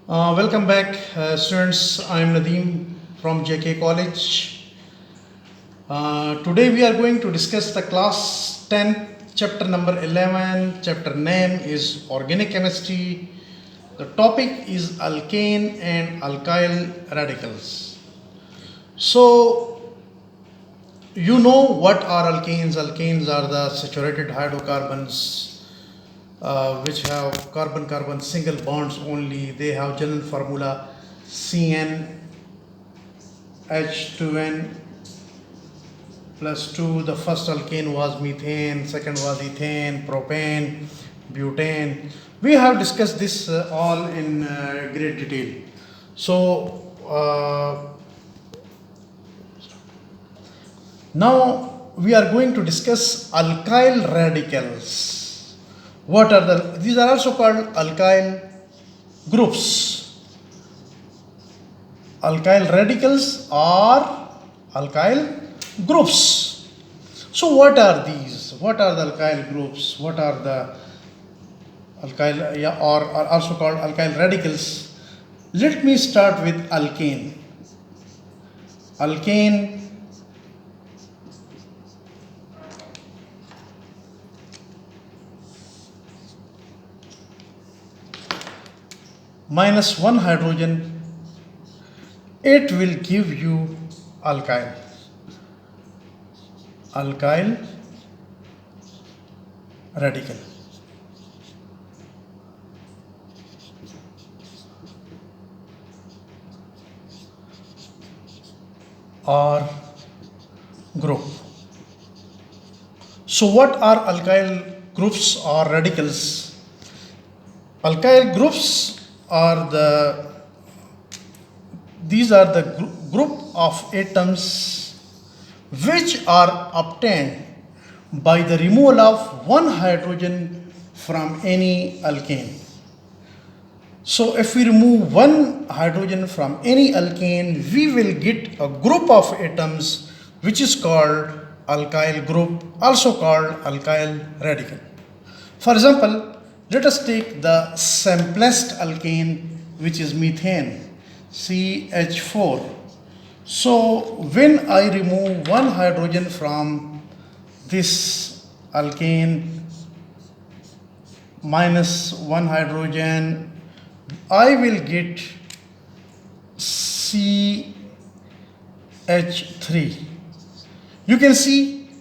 Welcome back, students. I am Nadeem from JK College. Today we are going to discuss the class 10, chapter number 11. Chapter name is Organic Chemistry. The topic is alkane and alkyl radicals. So, you know what are alkanes? Alkanes are the saturated hydrocarbons which have carbon-carbon single bonds only. They have general formula CnH2n plus 2. The first alkane was methane, second was ethane, propane, butane. We have discussed this all in great detail. So now we are going to discuss alkyl radicals. What are these are also called alkyl groups. Alkyl radicals are alkyl groups. So what are these? What are the alkyl groups? What are the alkyl or are also called alkyl radicals? Let me start with alkane. Alkane minus one hydrogen, it will give you alkyl radical. Or group. So what are alkyl groups or radicals? Alkyl groups are these are the group of atoms which are obtained by the removal of one hydrogen from any alkane. So if we remove one hydrogen from any alkane, we will get a group of atoms which is called alkyl group, also called alkyl radical. For example, let us take the simplest alkane, which is methane, CH4. So when I remove one hydrogen from this alkane, minus one hydrogen, I will get CH3. You can see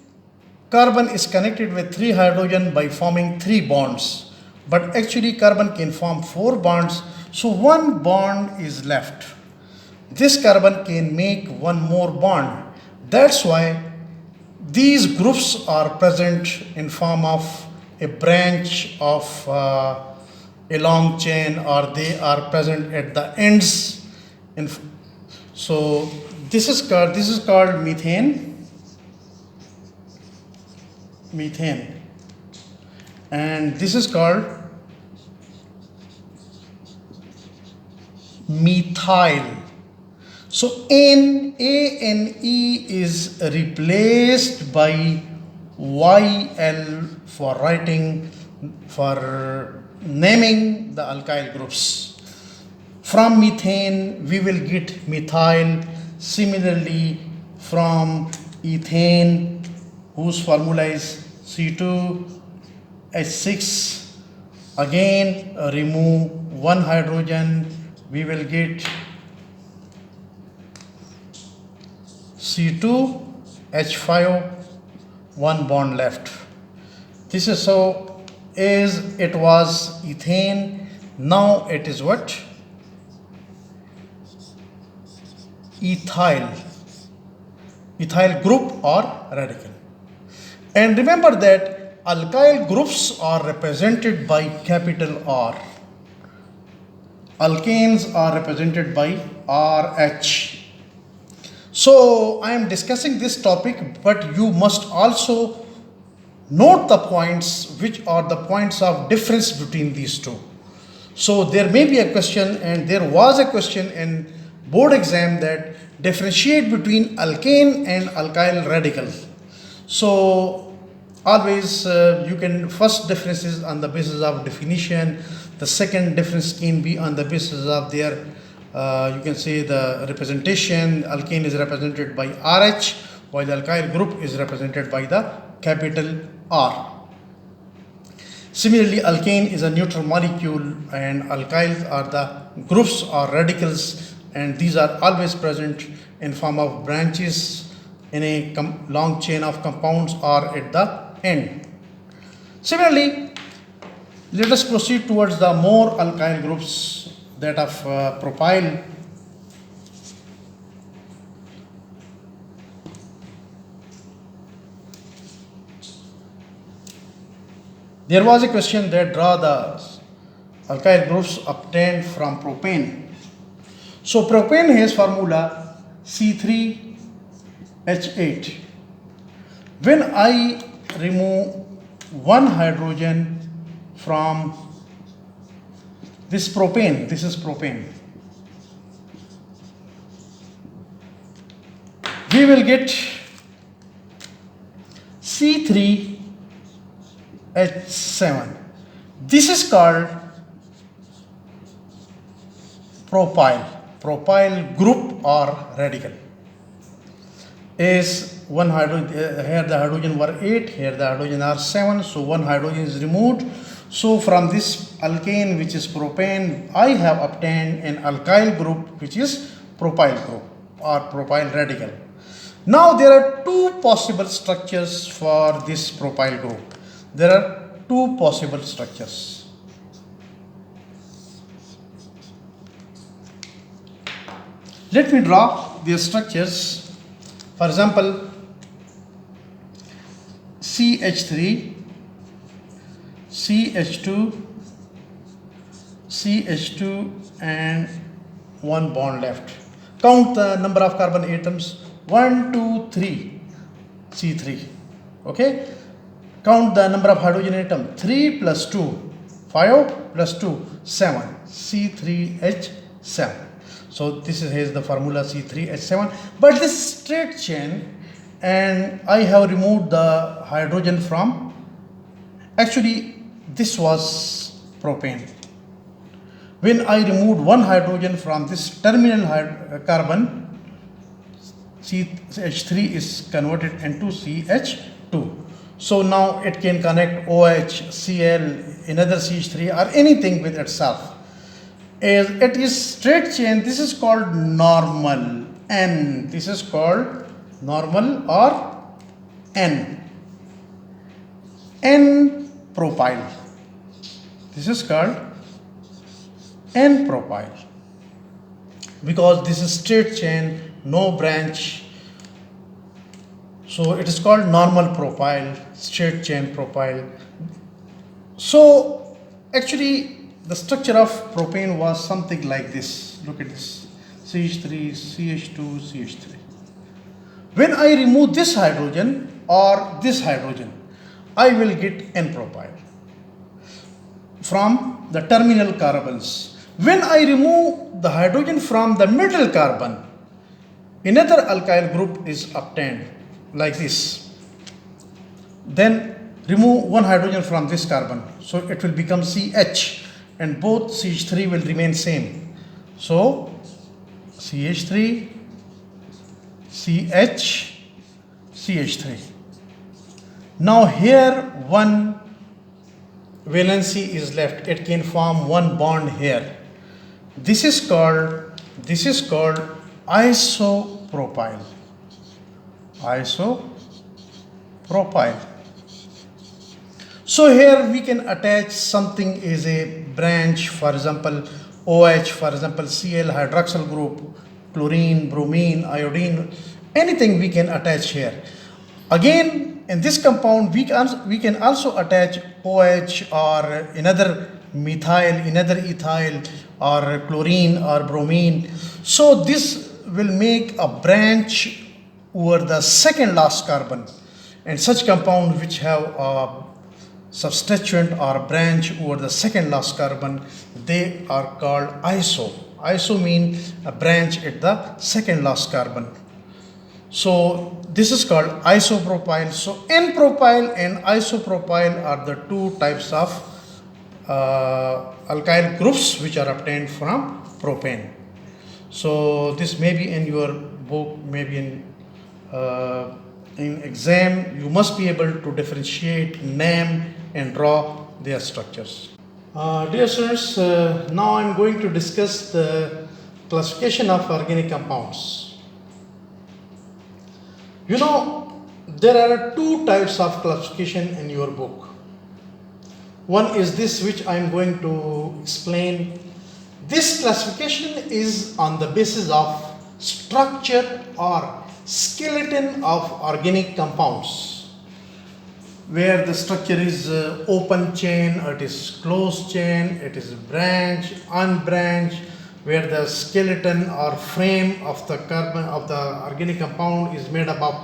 carbon is connected with 3 hydrogen by forming 3 bonds, but actually carbon can form 4 bonds, so one bond is left. This carbon can make one more bond. That's why these groups are present in form of a branch of a long chain, or they are present at the ends. So this is called methane, and this is called methyl. So Ane is replaced by YL for naming the alkyl groups. From methane we will get methyl. Similarly, from ethane, whose formula is C2H6, again remove one hydrogen, we will get C2H5, one bond left. This is so as it was ethane, now it is what? Ethyl group or radical. And remember that alkyl groups are represented by capital R. Alkanes are represented by RH. So I am discussing this topic, but you must also note the points which are the points of difference between these two. So there may be a question, and there was a question in board exam, that differentiate between alkane and alkyl radical. So always you can first differences on the basis of definition, the The second difference can be on the basis of their, you can say, the representation. Alkane is represented by RH, while the alkyl group is represented by the capital R. Similarly, alkane is a neutral molecule and alkyls are the groups or radicals, and these are always present in form of branches in a long chain of compounds or at the end. Similarly, let us proceed towards the more alkyl groups, that of propyl. There was a question that draw the alkyl groups obtained from propane. So propane has formula C3H8. When I remove one hydrogen from this propane, this is propane, we will get C3H7. This is called propyl group or radical. Is one hydrogen, here the hydrogen were 8, here the hydrogen are 7, so one hydrogen is removed. So from this alkane, which is propane, I have obtained an alkyl group which is propyl group or propyl radical. Now there are two possible structures for this propyl group. There are two possible structures. Let me draw their structures. For example, CH3, CH2, CH2 and one bond left. Count the number of carbon atoms. 1, 2, 3, C3. Okay. Count the number of hydrogen atom. 3 plus 2, 5 plus 2, 7, C3H7. So this is the formula C3H7. But this straight chain, and I have removed the hydrogen from, actually this was propane. When I removed one hydrogen from this terminal carbon, CH3 is converted into CH2. So now it can connect OH, Cl, another CH3 or anything with itself. As it is straight chain, this is called normal N. This is called normal or N. N propyl. This is called N propyl. Because this is straight chain, no branch. So it is called normal propyl, straight chain propyl. So actually the structure of propane was something like this. Look at this. CH3, CH2, CH3. When I remove this hydrogen or this hydrogen, I will get N-propyl from the terminal carbons. When I remove the hydrogen from the middle carbon, another alkyl group is obtained like this. Then remove one hydrogen from this carbon, so it will become CH, and both CH3 will remain same. So CH3, CH, CH3. Now here one valency is left. It can form one bond here. This is called isopropyl. Isopropyl. So here we can attach something as a branch, for example OH, for example Cl hydroxyl group, chlorine, bromine, iodine, anything we can attach here. Again, in this compound we can also attach OH or another methyl, another ethyl, or chlorine or bromine. So this will make a branch over the second last carbon, and such compound which have a substituent or branch over the second last carbon, they are called iso. Iso means a branch at the second last carbon. So this is called isopropyl. So N-propyl and isopropyl are the two types of alkyl groups which are obtained from propane. So this may be in your book, maybe in exam. You must be able to differentiate, name and draw their structures. Dear students, now I am going to discuss the classification of organic compounds. You know, there are two types of classification in your book. One is this which I am going to explain. This classification is on the basis of structure or skeleton of organic compounds, where the structure is open chain, or it is closed chain, it is branch, unbranched, where the skeleton or frame of the carbon of the organic compound is made up of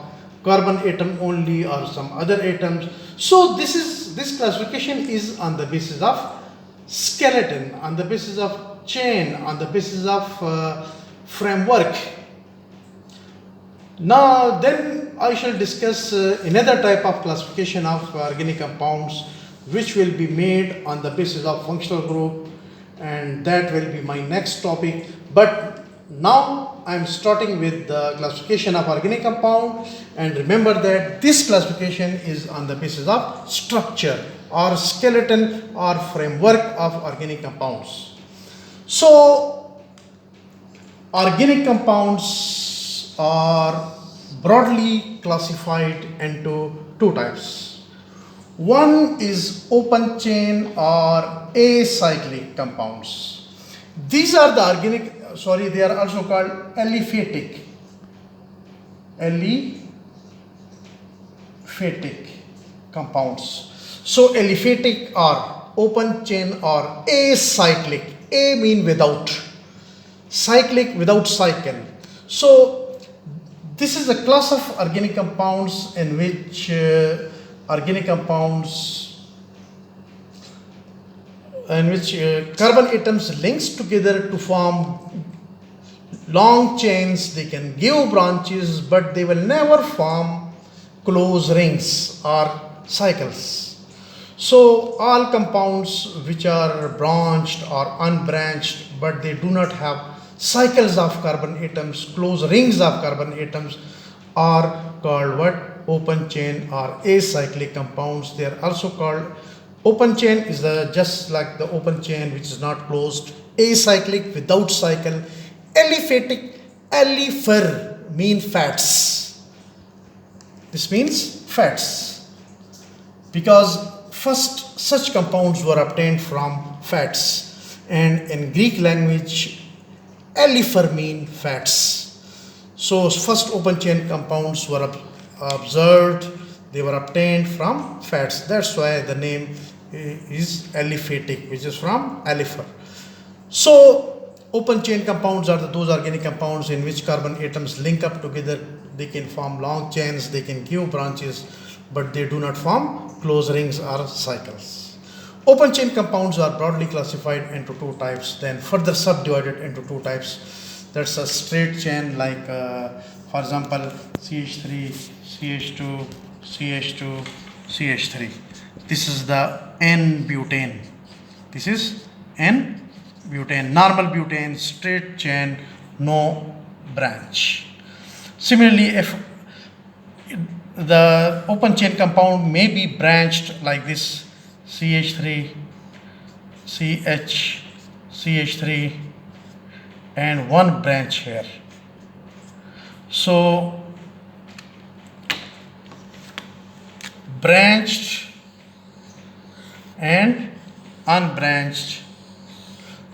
carbon atom only or some other atoms. So this classification is on the basis of skeleton, on the basis of chain, on the basis of framework. Now then I shall discuss another type of classification of organic compounds, which will be made on the basis of functional group, and that will be my next topic. But now I am starting with the classification of organic compound, and remember that this classification is on the basis of structure or skeleton or framework of organic compounds. So organic compounds are broadly classified into two types. One is open chain or acyclic compounds. These are the they are also called aliphatic compounds. So aliphatic or open chain or acyclic. A mean without, cyclic without cycle. So this is a class of organic compounds in which carbon atoms links together to form long chains. They can give branches, but they will never form close rings or cycles. So all compounds which are branched or unbranched, but they do not have cycles of carbon atoms, close rings of carbon atoms, are called what? Open chain or acyclic compounds. They are also called, open chain is just like the open chain which is not closed. Acyclic without cycle. Aliphatic, alipher mean fats. This means fats, because first such compounds were obtained from fats, and in Greek language alipher mean fats. So first open chain compounds were observed, they were obtained from fats. That's why the name is aliphatic, which is from alipher. So open chain compounds are those organic compounds in which carbon atoms link up together. They can form long chains, they can give branches, but they do not form close rings or cycles. Open chain compounds are broadly classified into two types, then further subdivided into two types. That's a straight chain, like for example CH3, CH2, CH2, CH3. This is the N-butane. This is N-butane, normal butane, straight chain, no branch. Similarly, if the open chain compound may be branched like this, CH3, CH, CH3, and one branch here. So branched and unbranched,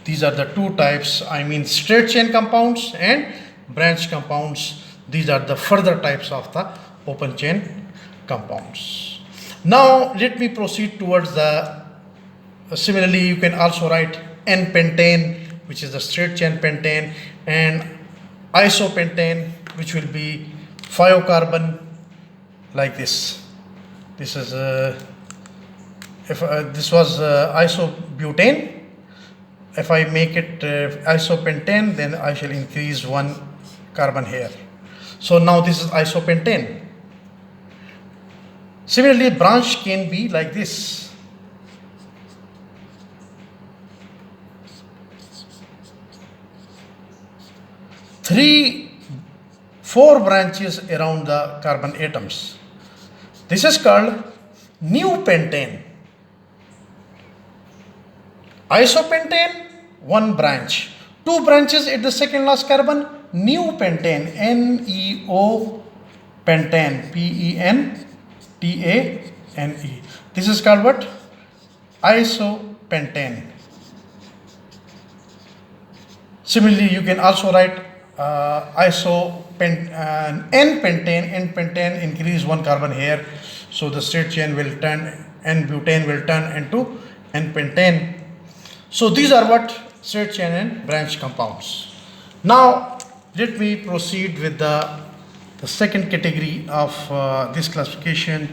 these are the two types. I mean straight chain compounds and branch compounds. These are the further types of the open chain compounds. Now let me proceed towards the similarly you can also write N-pentane, which is the straight chain pentane, and isopentane, which will be 5 carbon like this. This is if this was isobutane, if I make it isopentane, then I shall increase 1 carbon here. So now this is isopentane. Similarly, branch can be like this. four branches around the carbon atoms. This is called new pentane. Isopentane, one branch. Two branches at the second last carbon, new pentane, NEO pentane, PENTANE. This is called what? Isopentane. Similarly, you can also write N-pentane. N-pentane increase one carbon here, so the straight chain will turn, N-butane will turn into N-pentane. So these are what straight chain and branch compounds. Now let me proceed with the second category of this classification,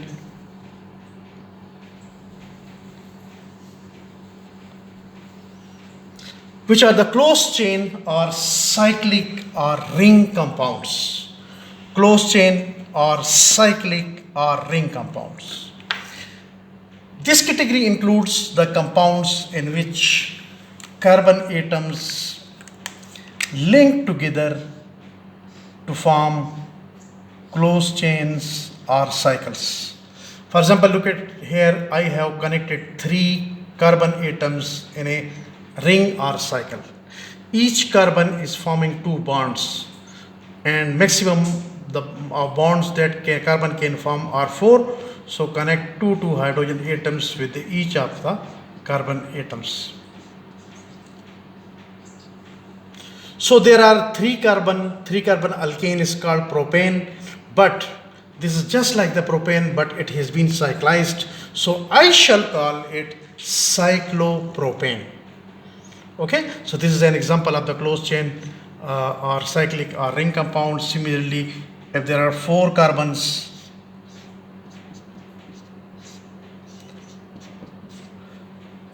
which are the closed chain or cyclic or ring compounds. Closed chain or cyclic or ring compounds. This category includes the compounds in which carbon atoms link together to form closed chains or cycles. For example, look at here, I have connected 3 carbon atoms in a ring or cycle. Each carbon is forming 2 bonds, and maximum the bonds that carbon can form are 4. So connect 2 hydrogen atoms with each of the carbon atoms. So there are 3 carbon alkane is called propane, but this is just like the propane, but it has been cyclized. So I shall call it cyclopropane. Okay, so this is an example of the closed chain or cyclic or ring compound. Similarly, if there are 4 carbons,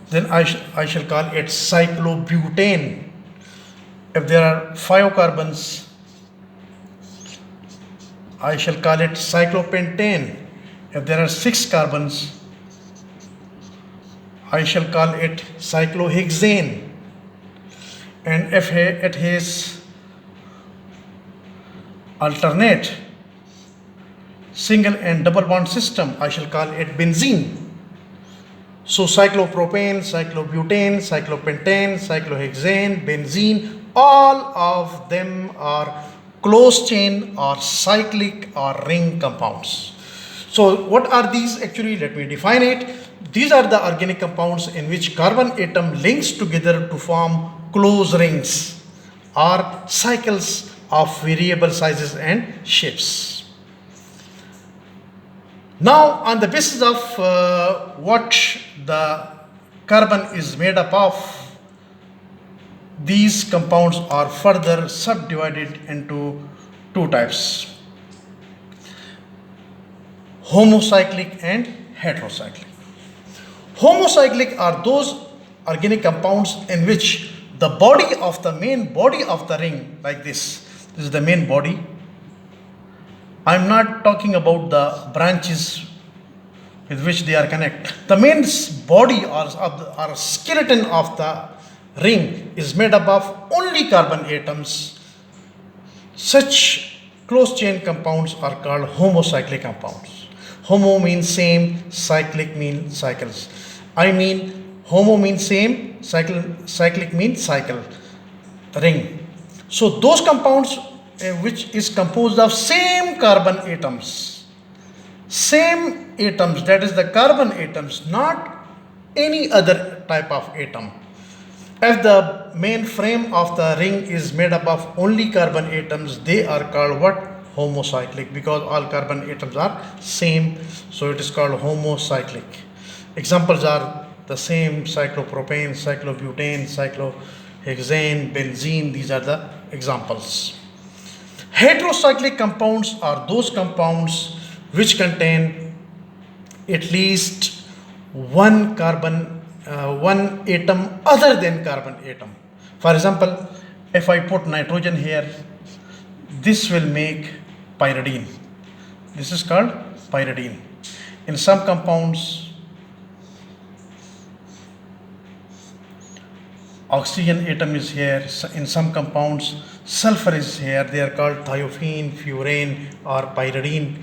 then I shall call it cyclobutane. If there are 5 carbons, I shall call it cyclopentane. If there are 6 carbons, I shall call it cyclohexane. And if it has alternate single and double bond system, I shall call it benzene. So cyclopropane, cyclobutane, cyclopentane, cyclohexane, benzene, all of them are closed chain or cyclic or ring compounds. So what are these actually? Let me define it. These are the organic compounds in which carbon atom links together to form closed rings or cycles of variable sizes and shapes. Now, on the basis of what the carbon is made up of, these compounds are further subdivided into 2 types: homocyclic and heterocyclic. Homocyclic are those organic compounds in which the main body of the ring, like this is the main body. I'm not talking about the branches with which they are connected. The main body or skeleton of the ring is made up of only carbon atoms. Such closed chain compounds are called homocyclic compounds. Homo means same, cyclic means cycles. I mean, homo means same, cyclic means cycle, ring. So those compounds which is composed of same carbon atoms, that is the carbon atoms, not any other type of atom. If the main frame of the ring is made up of only carbon atoms, they are called what? Homocyclic, because all carbon atoms are same, so it is called homocyclic. Examples are the same: cyclopropane, cyclobutane, cyclohexane, benzene. These are the examples. Heterocyclic compounds are those compounds which contain at least one atom other than carbon atom. For example, if I put nitrogen here, this will make pyridine. This is called pyridine. In some compounds, Oxygen atom is here. In some compounds, sulfur is here. They are called thiophene, furane, or pyridine.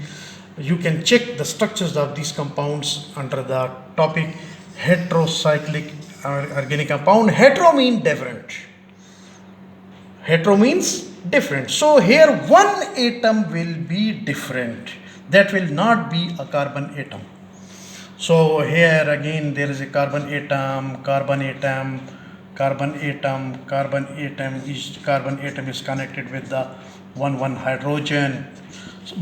You can check the structures of these compounds under the topic heterocyclic organic compound. Hetero means different. Hetero means different. So here one atom will be different. That will not be a carbon atom. So here again there is a carbon atom, carbon atom, carbon atom, carbon atom. Each carbon atom is connected with the one hydrogen.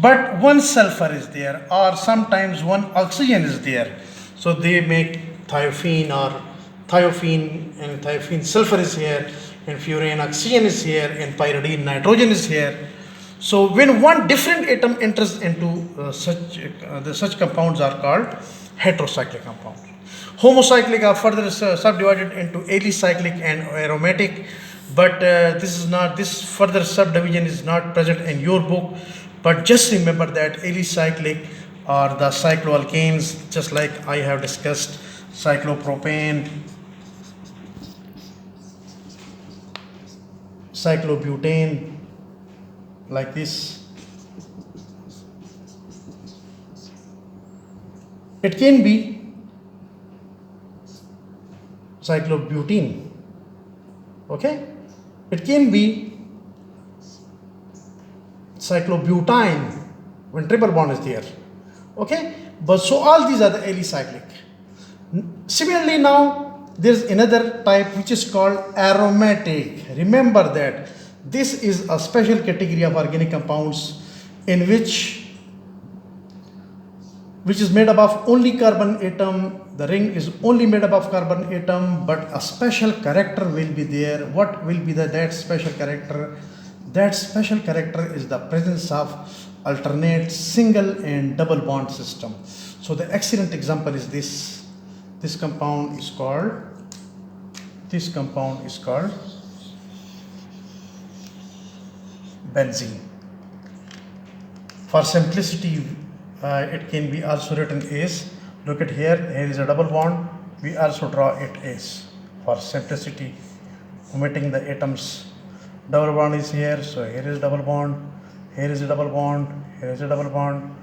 But one sulfur is there, or sometimes one oxygen is there. So they make thiophene or thiophene, and thiophene sulfur is here, and furane oxygen is here, and pyridine nitrogen is here. So when one different atom enters into such compounds are called heterocyclic compounds. Homocyclic are further subdivided into alicyclic and aromatic, but this further subdivision is not present in your book. But just remember that alicyclic are the cycloalkanes, just like I have discussed, cyclopropane, cyclobutane, like this. It can be cyclobutene, okay? It can be cyclobutane when triple bond is there, okay? But so all these are the alicyclic. Similarly, now there is another type which is called aromatic. Remember that this is a special category of organic compounds in which is made up of only carbon atom. The ring is only made up of carbon atom, but a special character will be there. What will be that special character? That special character is the presence of alternate single and double bond system. So the excellent example is this. This compound is called benzene. For simplicity, it can be also written as, look at here is a double bond, we also draw it as, for simplicity, omitting the atoms. Double bond is here, so here is double bond, here is a double bond, here is a double bond,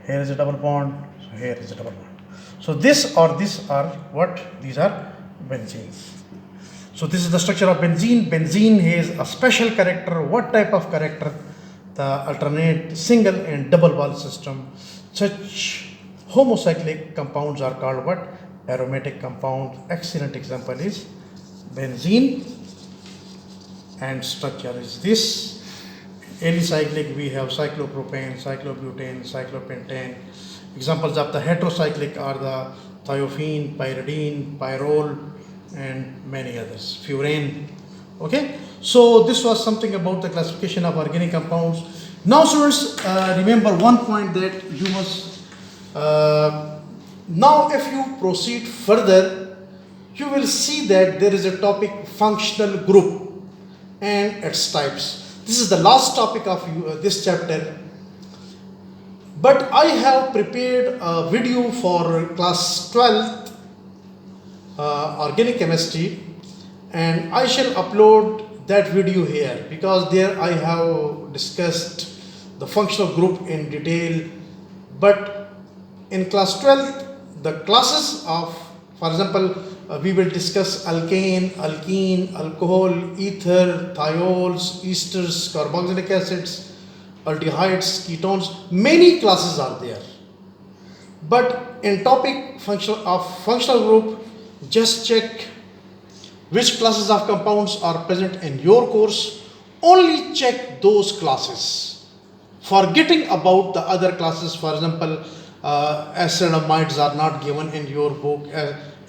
here is a double bond, so here is a double bond. So this or this are what? These are benzenes. So this is the structure of benzene. Benzene has a special character. What type of character? The alternate single and double bond system. Such homocyclic compounds are called what? Aromatic compound. Excellent example is benzene, and structure is this. Alicyclic we have cyclopropane, cyclobutane, cyclopentane. Examples of the heterocyclic are the thiophene, pyridine, pyrrole, and many others, furane. Okay, so this was something about the classification of organic compounds. Now students, remember one point that you must now if you proceed further, you will see that there is a topic functional group and its types. This is the last topic of this chapter, but I have prepared a video for class 12th organic chemistry, and I shall upload that video here, because there I have discussed the functional group in detail. But in class 12 the classes of, for example, we will discuss alkane, alkene, alcohol, ether, thiols, esters, carboxylic acids, aldehydes, ketones. Many classes are there, but in topic functional group, just check which classes of compounds are present in your course. Only check those classes, forgetting about the other classes. For example, acetamides are not given in your book,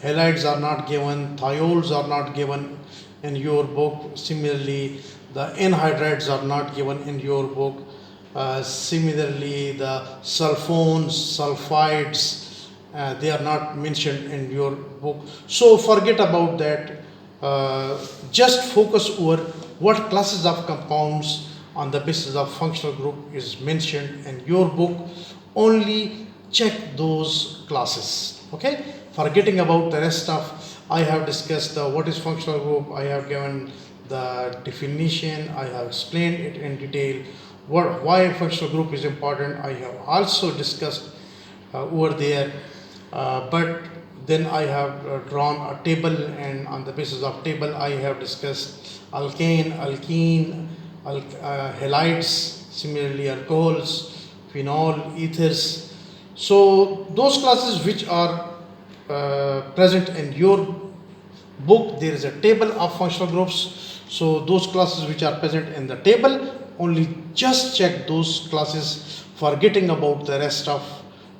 halides are not given, thiols are not given in your book. Similarly, the anhydrides are not given in your book. Similarly, the sulfones, sulfides, they are not mentioned in your book. So forget about that. Just focus over what classes of compounds on the basis of functional group is mentioned in your book. Only check those classes, okay, forgetting about the rest of I have discussed what is functional group. I have given the definition. I have explained it in detail. Why functional group is important. I have also discussed over there. But then I have drawn a table, and on the basis of table I have discussed alkane, alkene, halides, similarly alcohols, phenol, ethers. So those classes which are present in your book, there is a table of functional groups. So those classes which are present in the table, only just check those classes, forgetting about the rest of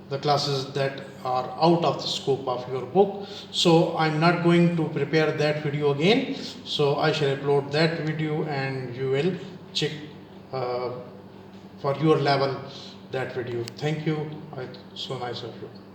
the classes that are out of the scope of your book. So I'm not going to prepare that video again. So I shall upload that video and you will check for your level that video. Thank you. So nice of you.